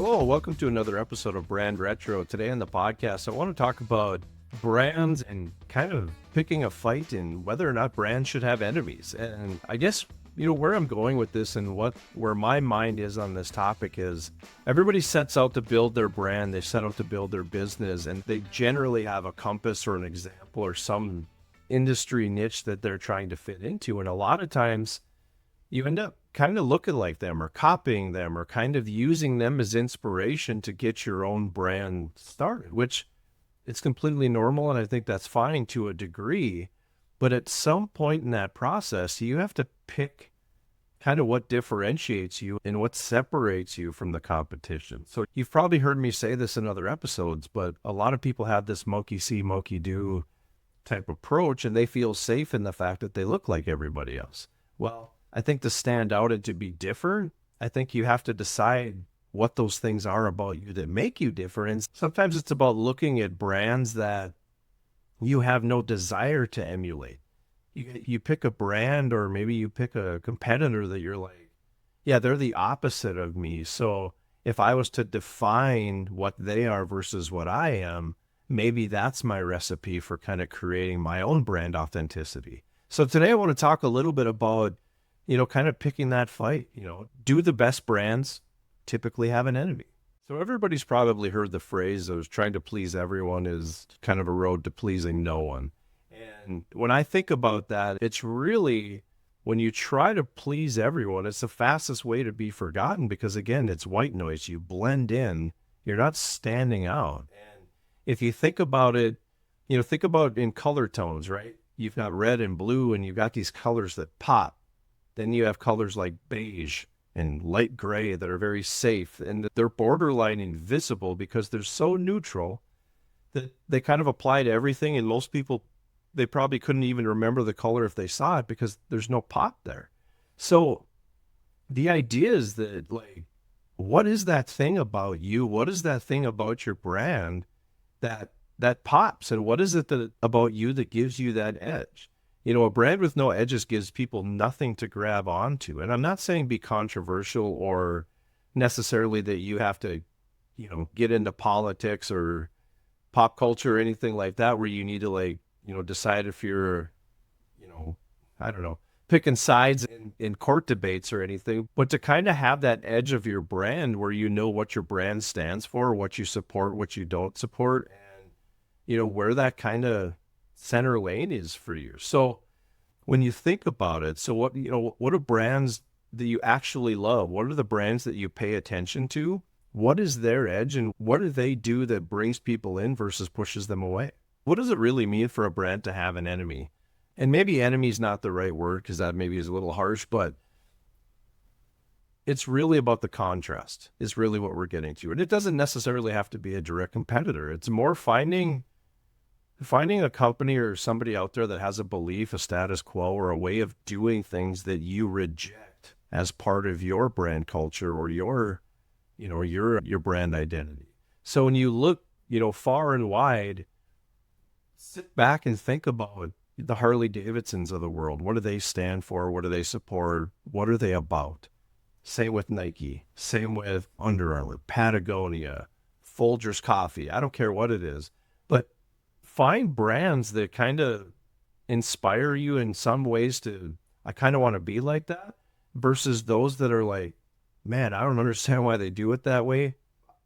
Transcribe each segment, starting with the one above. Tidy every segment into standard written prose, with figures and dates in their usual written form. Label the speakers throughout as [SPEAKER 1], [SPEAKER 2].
[SPEAKER 1] Hello, welcome to another episode of Brand Retro. Today on the podcast, I want to talk about brands and kind of picking a fight in whether or not brands should have enemies. And I guess, where I'm going with this and where my mind is on this topic is everybody sets out to build their brand, they set out to build their business, and they generally have a compass or an example or some industry niche that they're trying to fit into. And a lot of times you end up kind of looking like them or copying them or kind of using them as inspiration to get your own brand started, which it's completely normal. And I think that's fine to a degree. But at some point in that process, you have to pick kind of what differentiates you and what separates you from the competition. So you've probably heard me say this in other episodes, but a lot of people have this monkey see, monkey do type approach, and they feel safe in the fact that they look like everybody else. Well, I think to stand out and to be different, I think you have to decide what those things are about you that make you different. And sometimes it's about looking at brands that you have no desire to emulate. You pick a brand, or maybe you pick a competitor that you're like, yeah, they're the opposite of me. So if I was to define what they are versus what I am, maybe that's my recipe for kind of creating my own brand authenticity. So today I want to talk a little bit about kind of picking that fight. Do the best brands typically have an enemy? So everybody's probably heard the phrase of trying to please everyone is kind of a road to pleasing no one. And when I think about that, it's really when you try to please everyone, it's the fastest way to be forgotten because, again, it's white noise. You blend in. You're not standing out. And if you think about it, think about in color tones, right? You've got red and blue, and you've got these colors that pop. Then you have colors like beige and light gray that are very safe, and they're borderline invisible because they're so neutral that they kind of apply to everything. And most people, they probably couldn't even remember the color if they saw it because there's no pop there. So the idea is that, what is that thing about you? What is that thing about your brand that pops? And what is it about you that gives you that edge? A brand with no edges gives people nothing to grab onto. And I'm not saying be controversial or necessarily that you have to, get into politics or pop culture or anything like that, where you need to decide if you're, I don't know, picking sides in court debates or anything, but to kind of have that edge of your brand where what your brand stands for, what you support, what you don't support, and, where that kind of center lane is for you. So when you think about it, so what are brands that you actually love? What are the brands that you pay attention to? What is their edge, and what do they do that brings people in versus pushes them away? What does it really mean for a brand to have an enemy? And maybe enemy is not the right word because that maybe is a little harsh, but it's really about the contrast is really what we're getting to. And it doesn't necessarily have to be a direct competitor. It's more finding a company or somebody out there that has a belief, a status quo, or a way of doing things that you reject as part of your brand culture or your brand identity. So when you look, far and wide, sit back and think about the Harley-Davidsons of the world. What do they stand for? What do they support? What are they about? Same with Nike. Same with Under Armour, Patagonia, Folgers Coffee. I don't care what it is, but find brands that kind of inspire you in some ways I kind of want to be like that, versus those that are like, man, I don't understand why they do it that way.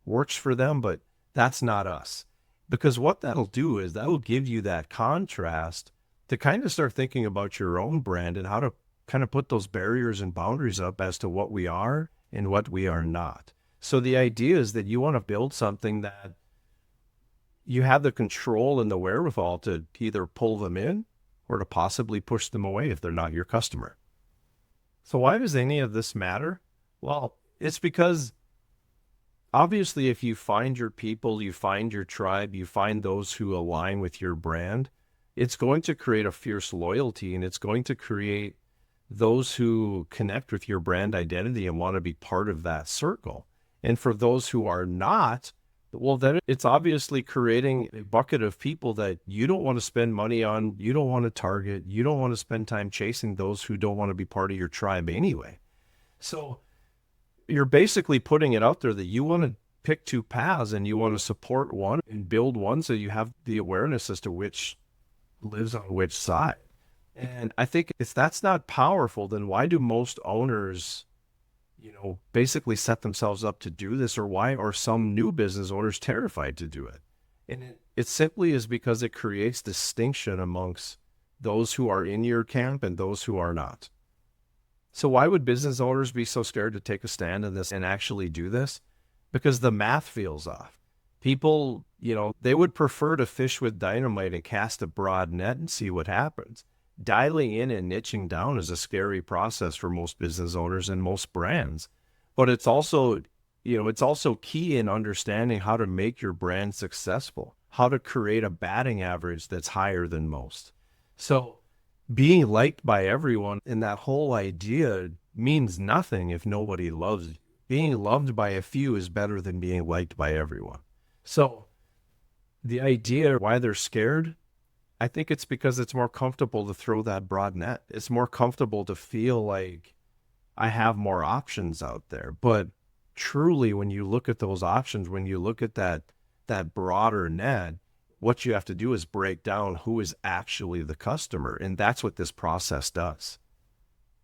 [SPEAKER 1] Works for them, but that's not us. Because what that'll do is that'll give you that contrast to kind of start thinking about your own brand and how to kind of put those barriers and boundaries up as to what we are and what we are not. So the idea is that you want to build something that you have the control and the wherewithal to either pull them in or to possibly push them away if they're not your customer. So why does any of this matter? Well, it's because obviously if you find your people, you find your tribe, you find those who align with your brand, it's going to create a fierce loyalty, and it's going to create those who connect with your brand identity and want to be part of that circle. And for those who are not, well, then it's obviously creating a bucket of people that you don't want to spend money on, you don't want to target, you don't want to spend time chasing those who don't want to be part of your tribe anyway. So you're basically putting it out there that you want to pick two paths and you want to support one and build one so you have the awareness as to which lives on which side. And I think if that's not powerful, then why do most owners, basically set themselves up to do this, or why are some new business owners terrified to do it? And it simply is because it creates distinction amongst those who are in your camp and those who are not. So why would business owners be so scared to take a stand in this and actually do this? Because the math feels off. People, they would prefer to fish with dynamite and cast a broad net and see what happens. Dialing in and niching down is a scary process for most business owners and most brands. But it's also, it's also key in understanding how to make your brand successful, how to create a batting average that's higher than most. So being liked by everyone and that whole idea means nothing if nobody loves you. Being loved by a few is better than being liked by everyone. So the idea why they're scared, I think it's because it's more comfortable to throw that broad net. It's more comfortable to feel like I have more options out there. But truly, when you look at those options, when you look at that broader net, what you have to do is break down who is actually the customer. And that's what this process does.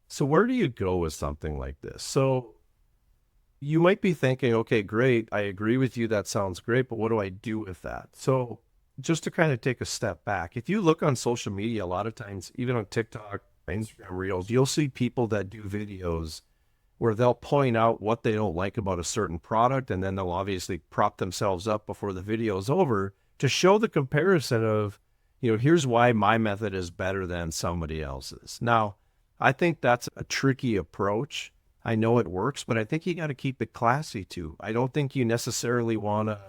[SPEAKER 1] So where do you go with something like this? So you might be thinking, okay, great. I agree with you. That sounds great. But what do I do with that? So just to kind of take a step back, if you look on social media, a lot of times, even on TikTok, Instagram Reels, you'll see people that do videos where they'll point out what they don't like about a certain product. And then they'll obviously prop themselves up before the video is over to show the comparison of, here's why my method is better than somebody else's. Now, I think that's a tricky approach. I know it works, but I think you got to keep it classy too. I don't think you necessarily want to,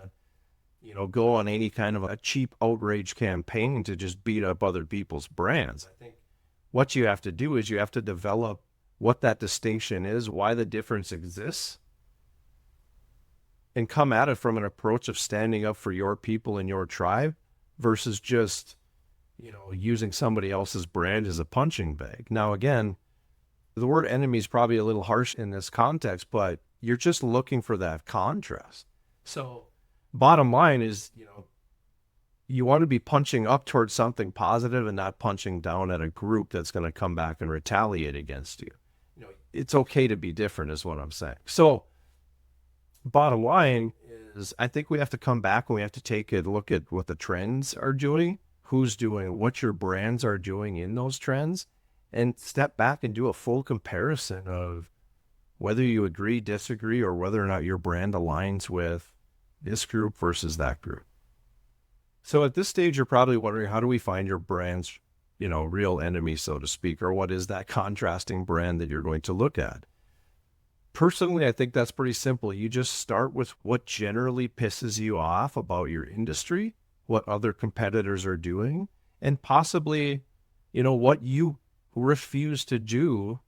[SPEAKER 1] go on any kind of a cheap outrage campaign to just beat up other people's brands. I think what you have to do is you have to develop what that distinction is, why the difference exists, and come at it from an approach of standing up for your people and your tribe versus just, using somebody else's brand as a punching bag. Now, again, the word enemy is probably a little harsh in this context, but you're just looking for that contrast. So bottom line is, you want to be punching up towards something positive and not punching down at a group that's going to come back and retaliate against you. It's okay to be different is what I'm saying. So bottom line is I think we have to come back and we have to take a look at what the trends are doing, who's doing, what your brands are doing in those trends, and step back and do a full comparison of whether you agree, disagree, or whether or not your brand aligns with this group versus that group. So at this stage, you're probably wondering, how do we find your brand's, real enemy, so to speak, or what is that contrasting brand that you're going to look at? Personally, I think that's pretty simple. You just start with what generally pisses you off about your industry, what other competitors are doing, and possibly, what you refuse to do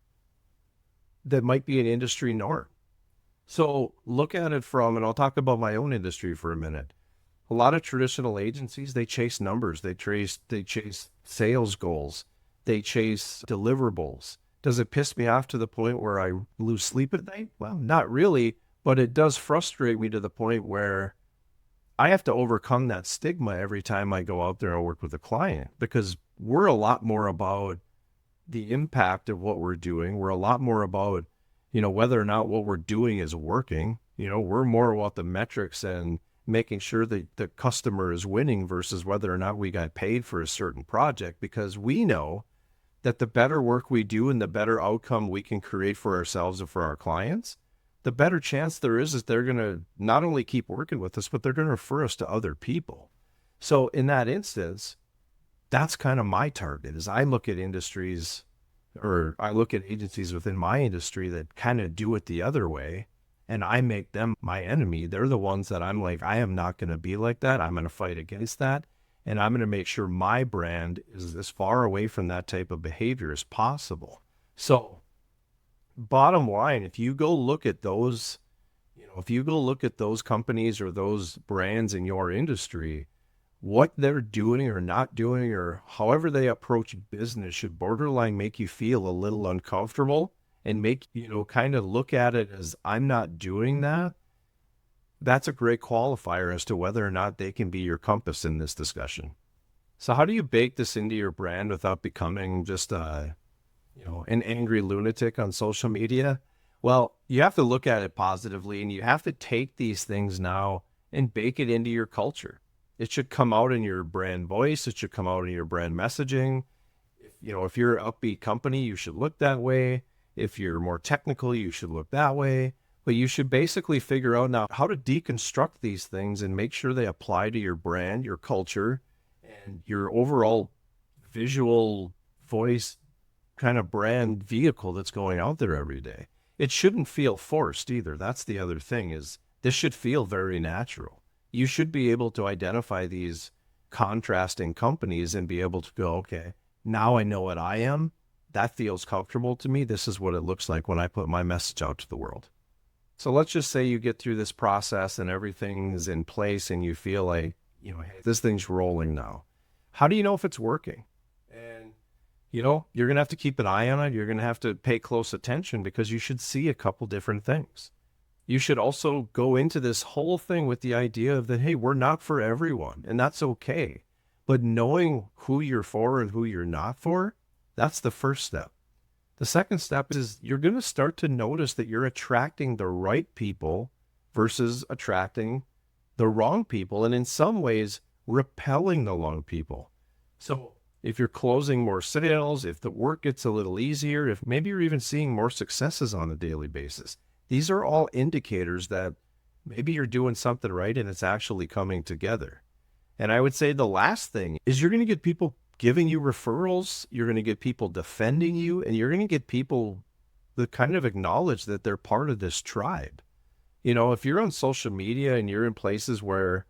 [SPEAKER 1] that might be an industry norm. So look at it from, and I'll talk about my own industry for a minute. A lot of traditional agencies, they chase numbers, they chase sales goals, they chase deliverables. Does it piss me off to the point where I lose sleep at night? Well, not really, but it does frustrate me to the point where I have to overcome that stigma every time I go out there and work with a client, because we're a lot more about the impact of what we're doing. We're a lot more about, whether or not what we're doing is working. We're more about the metrics and making sure that the customer is winning versus whether or not we got paid for a certain project, because we know that the better work we do and the better outcome we can create for ourselves and for our clients, the better chance there is they're going to not only keep working with us, but they're going to refer us to other people. So in that instance, that's kind of my target. Is I look at industries, or I look at agencies within my industry that kind of do it the other way, and I make them my enemy. They're the ones that I'm like, I am not going to be like that. I'm going to fight against that. And I'm going to make sure my brand is as far away from that type of behavior as possible. So bottom line, if you go look at those, if you go look at those companies or those brands in your industry, what they're doing or not doing, or however they approach business, should borderline make you feel a little uncomfortable and make, kind of look at it as, I'm not doing that. that's a great qualifier as to whether or not they can be your compass in this discussion. So how do you bake this into your brand without becoming just an angry lunatic on social media? Well, you have to look at it positively, and you have to take these things now and bake it into your culture. It should come out in your brand voice. It should come out in your brand messaging. If you're an upbeat company, you should look that way. If you're more technical, you should look that way. But you should basically figure out now how to deconstruct these things and make sure they apply to your brand, your culture, and your overall visual voice kind of brand vehicle that's going out there every day. It shouldn't feel forced either. That's the other thing, is this should feel very natural. You should be able to identify these contrasting companies and be able to go, okay, now I know what I am. That feels comfortable to me. This is what it looks like when I put my message out to the world. So let's just say you get through this process and everything is in place and you feel like, hey, this thing's rolling now. How do you know if it's working? And, you're going to have to keep an eye on it. You're going to have to pay close attention because you should see a couple different things. You should also go into this whole thing with the idea of that, hey, we're not for everyone, and that's okay. But knowing who you're for and who you're not for, that's the first step. The second step is you're going to start to notice that you're attracting the right people versus attracting the wrong people, and in some ways, repelling the wrong people. So if you're closing more sales, if the work gets a little easier, if maybe you're even seeing more successes on a daily basis, these are all indicators that maybe you're doing something right and it's actually coming together. And I would say the last thing is you're going to get people giving you referrals, you're going to get people defending you, and you're going to get people that kind of acknowledge that they're part of this tribe. If you're on social media and you're in places where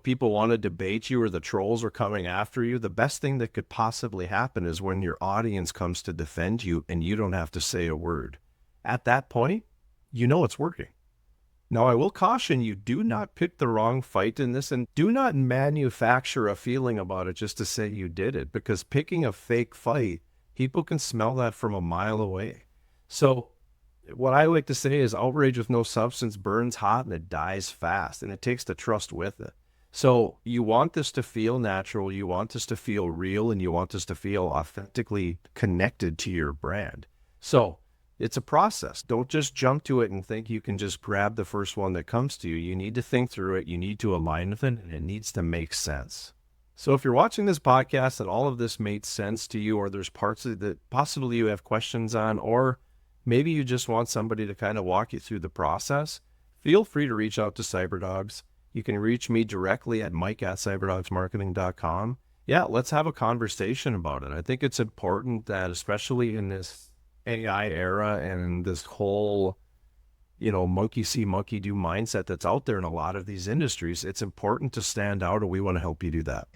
[SPEAKER 1] people want to debate you or the trolls are coming after you, the best thing that could possibly happen is when your audience comes to defend you and you don't have to say a word. At that point, it's working. Now, I will caution you, do not pick the wrong fight in this, and do not manufacture a feeling about it just to say you did it, because picking a fake fight, people can smell that from a mile away. So what I like to say is outrage with no substance burns hot and it dies fast, and it takes the trust with it. So you want this to feel natural, you want this to feel real, and you want this to feel authentically connected to your brand. So it's a process. Don't just jump to it and think you can just grab the first one that comes to you. You need to think through it. You need to align with it, and it needs to make sense. So if you're watching this podcast and all of this made sense to you, or there's parts of it that possibly you have questions on, or maybe you just want somebody to kind of walk you through the process, feel free to reach out to Cyberdogz. You can reach me directly at mike@cyberdogsmarketing.com. Yeah, let's have a conversation about it. I think it's important that, especially in this AI era and this whole, monkey see, monkey do mindset that's out there in a lot of these industries, it's important to stand out, and we want to help you do that.